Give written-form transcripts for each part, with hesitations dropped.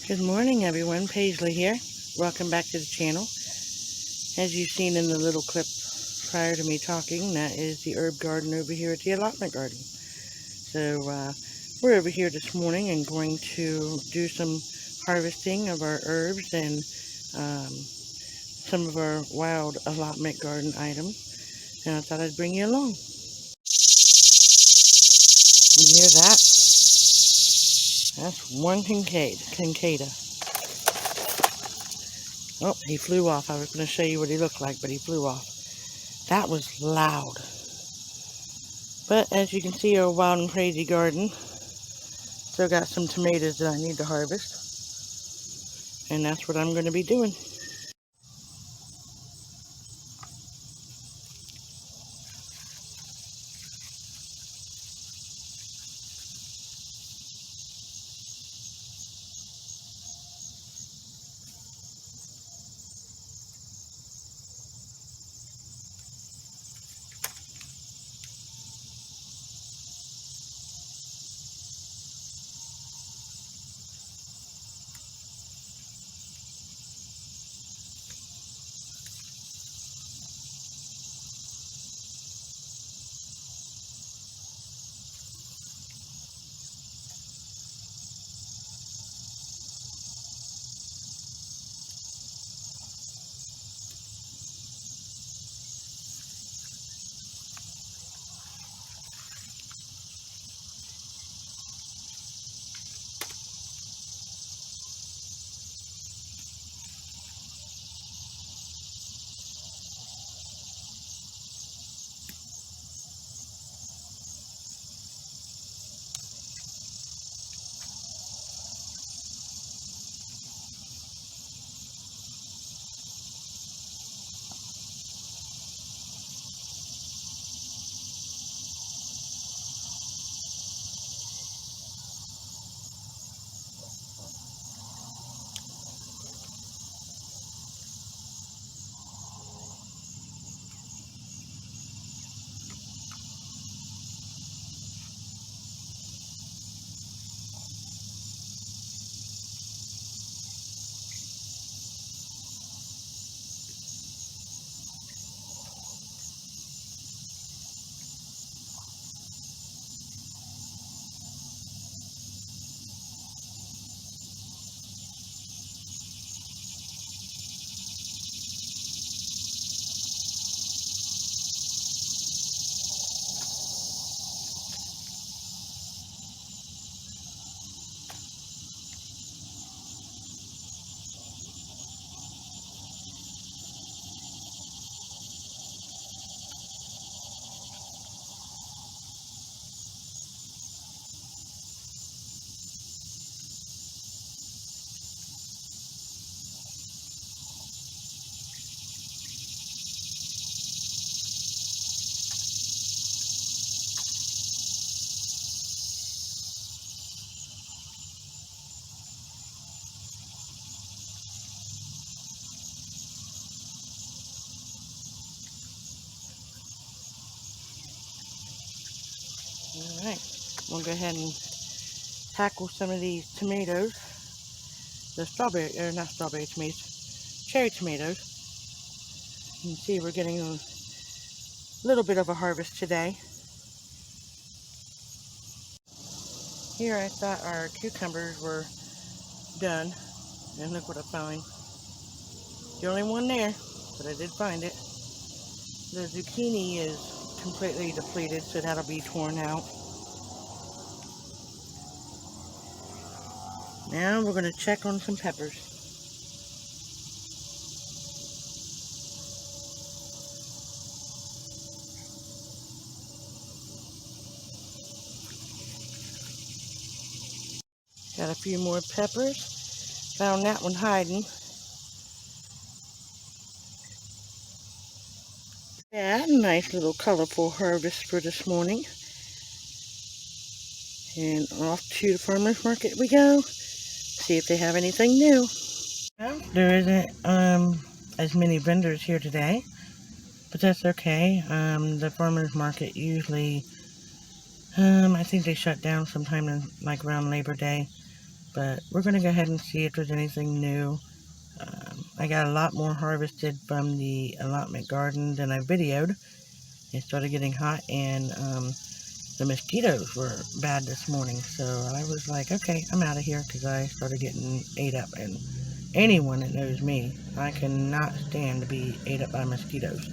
Good morning, everyone. Paisley here. Welcome back to the channel. As you've seen in the little clip prior to me talking, that is the herb garden over here at the allotment garden. So we're over here this morning and going to do some harvesting of our herbs and some of our wild allotment garden items. And I thought I'd bring you along. You hear that? That's one Kinkada. Oh, he flew off. I was going to show you what he looked like, but he flew off. That was loud. But as you can see, our wild and crazy garden. Still got some tomatoes that I need to harvest. And that's what I'm going to be doing. Alright, we'll go ahead and tackle some of these tomatoes. The not strawberry tomatoes, cherry tomatoes. You can see we're getting a little bit of a harvest today. Here I thought our cucumbers were done, and look what I found. The only one there, but I did find it. The zucchini is completely depleted, so that'll be torn out. Now we're going to check on some peppers. Got a few more peppers. Found that one hiding. Yeah, nice little colorful harvest for this morning. And off to the farmer's market we go. See if they have anything new. Well, there isn't as many vendors here today, but that's okay. The farmer's market usually, I think they shut down sometime in, like around Labor Day. but we're going to go ahead and see if there's anything new. I got a lot more harvested from the allotment garden than I videoed. It started getting hot, and the mosquitoes were bad this morning, so I was like, okay, I'm out of here, because I started getting ate up. And anyone that knows me, I cannot stand to be ate up by mosquitoes.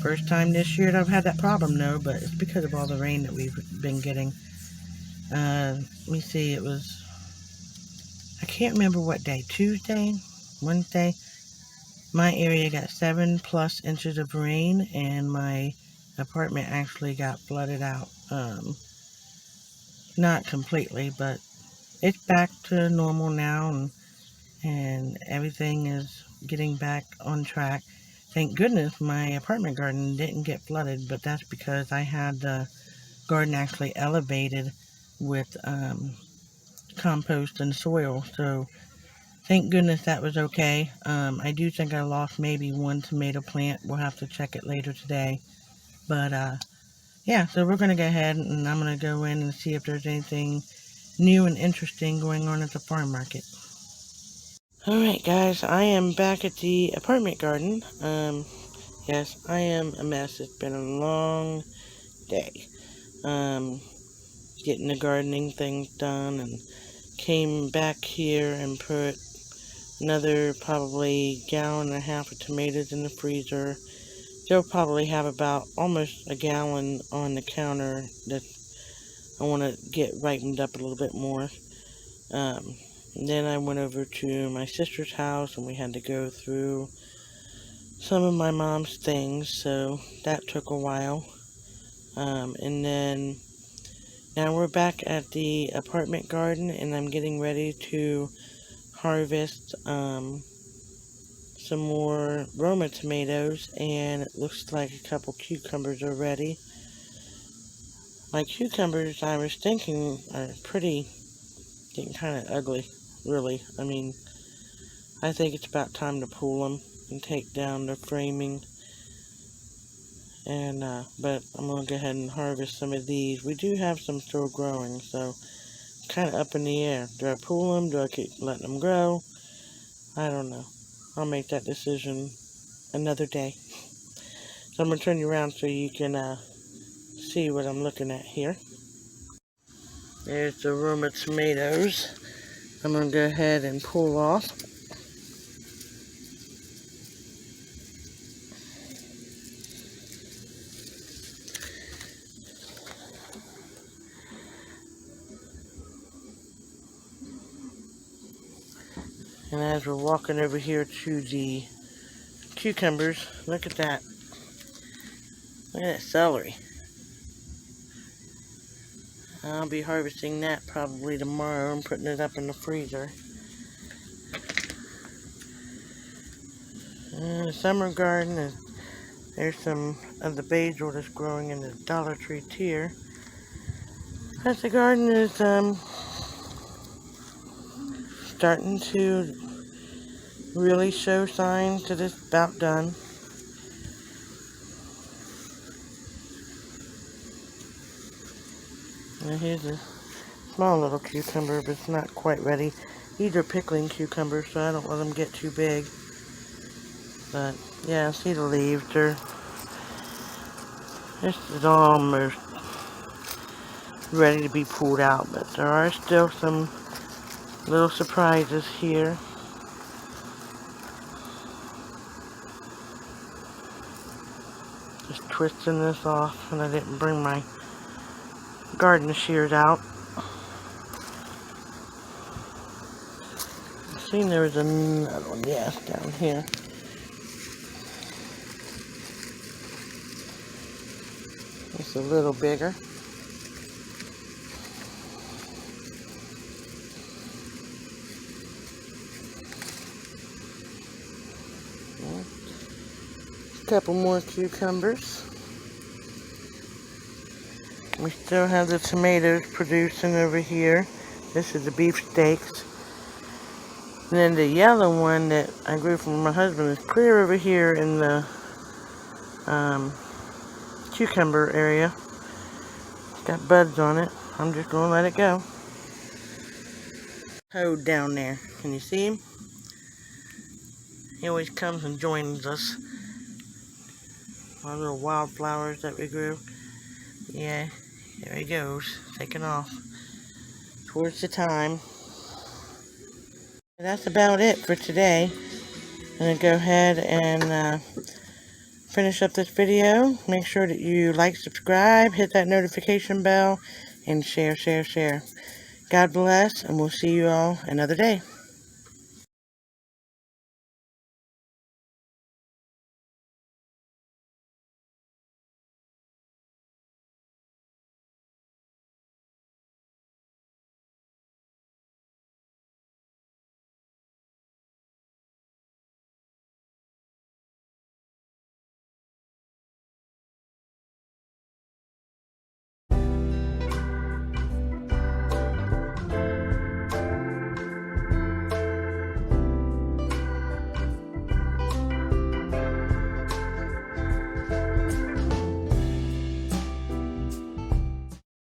First time this year that I've had that problem, though, but it's because of all the rain that we've been getting. Let me see, it was, I can't remember what day, Tuesday, Wednesday. My area got 7+ inches of rain, and my apartment actually got flooded out. Not completely, but it's back to normal now, and everything is getting back on track. Thank goodness my apartment garden didn't get flooded, but that's because I had the garden actually elevated with compost and soil, so thank goodness that was okay. I do think I lost maybe one tomato plant. We'll have to check it later today. But yeah, so we're going to go ahead and I'm going to go in and see if there's anything new and interesting going on at the farm market. Alright guys, I am back at the apartment garden. Yes, I am a mess. It's been a long day. Getting the gardening things done, and came back here and put another probably 1.5 gallons of tomatoes in the freezer. They'll probably have about almost 1 gallon on the counter that I want to get ripened up a little bit more. Then I went over to my sister's house, and we had to go through some of my mom's things, so that took a while. And then now we're back at the apartment garden, and I'm getting ready to harvest some more Roma tomatoes, and it looks like a couple cucumbers are ready. My cucumbers, I was thinking, are getting kind of ugly, really. I mean, I think it's about time to pull them and take down the framing. And but I'm going to go ahead and harvest some of these. We do have some still growing, so kind of up in the air. Do I pull them? Do I keep letting them grow? I don't know. I'll make that decision another day. So I'm going to turn you around so you can see what I'm looking at here. There's the Roma tomatoes. I'm going to go ahead and pull off. And as we're walking over here to the cucumbers, look at that. Look at that celery. I'll be harvesting that probably tomorrow and putting it up in the freezer. And the summer garden, there's some of the basil that's growing in the Dollar Tree tier. As the garden is starting to really show signs that it's about done. And here's a small little cucumber, but it's not quite ready. These are pickling cucumbers, so I don't let them get too big. But yeah, see the leaves, this is almost ready to be pulled out, but there are still some little surprises here. Just twisting this off, and I didn't bring my garden shears out. I seen there was another one, yes, down here. It's a little bigger. A couple more cucumbers. We still have the tomatoes producing over here. This is the beefsteaks. And then the yellow one that I grew from my husband is clear over here in the cucumber area. It's got buds on it. I'm just going to let it go. toad down there. Can you see him? He always comes and joins us. Our little wildflowers that we grew. Yeah, there he goes, taking off towards the time. That's about it for today. I'm going to go ahead and finish up this video. Make sure that you like, subscribe, hit that notification bell, and share. God bless, and we'll see you all another day.